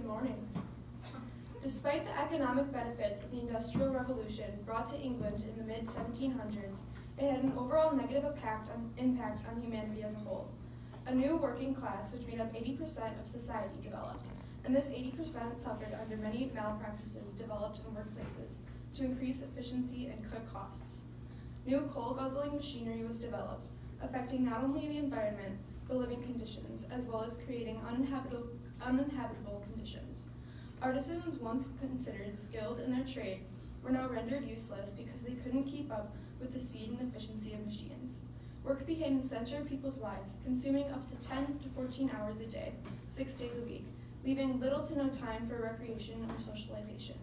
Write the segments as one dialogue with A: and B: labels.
A: Good morning. Despite the economic benefits the Industrial Revolution brought to England in the mid-1700s, it had an overall negative impact on humanity as a whole. A new working class, which made up 80% of society, developed, and this 80% suffered under many malpractices developed in workplaces to increase efficiency and cut costs. New coal-guzzling machinery was developed, affecting not only the environment, but living conditions, as well as creating uninhabitable conditions. Artisans, once considered skilled in their trade, were now rendered useless because they couldn't keep up with the speed and efficiency of machines. Work became the center of people's lives, consuming up to 10 to 14 hours a day, 6 days a week, leaving little to no time for recreation or socialization.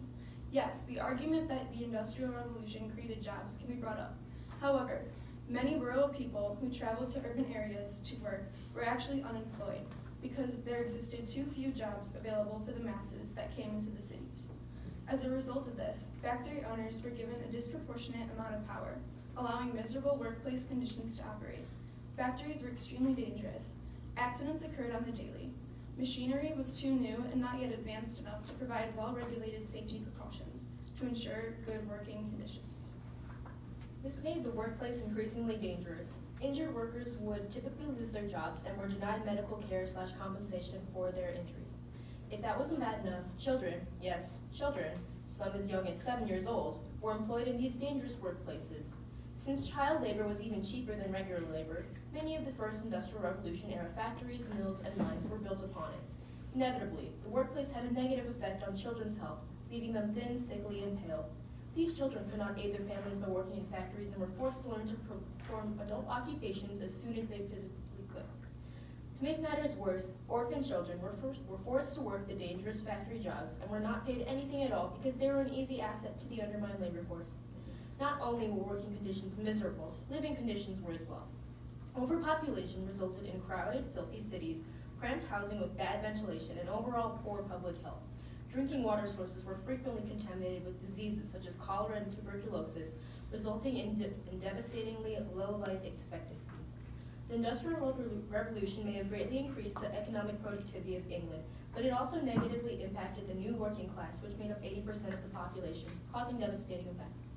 A: Yes, the argument that the Industrial Revolution created jobs can be brought up. However, many rural people who traveled to urban areas to work were actually unemployed because there existed too few jobs available for the masses that came into the cities. As a result of this, factory owners were given a disproportionate amount of power, allowing miserable workplace conditions to operate. Factories were extremely dangerous. Accidents occurred on the daily. Machinery was too new and not yet advanced enough to provide well-regulated safety precautions to ensure good working conditions.
B: This made the workplace increasingly dangerous. Injured workers would typically lose their jobs and were denied medical care/compensation for their injuries. If that wasn't bad enough, children, yes, children, some as young as 7 years old, were employed in these dangerous workplaces. Since child labor was even cheaper than regular labor, many of the first Industrial Revolution era factories, mills, and mines were built upon it. Inevitably, the workplace had a negative effect on children's health, leaving them thin, sickly, and pale. These children could not aid their families by working in factories and were forced to learn to perform adult occupations as soon as they physically could. To make matters worse, orphan children were forced to work the dangerous factory jobs and were not paid anything at all because they were an easy asset to the undermined labor force. Not only were working conditions miserable, living conditions were as well. Overpopulation resulted in crowded, filthy cities, cramped housing with bad ventilation, and overall poor public health. Drinking water sources were frequently contaminated with diseases such as cholera and tuberculosis, resulting in devastatingly low life expectancies. The Industrial Revolution may have greatly increased the economic productivity of England, but it also negatively impacted the new working class, which made up 80% of the population, causing devastating effects.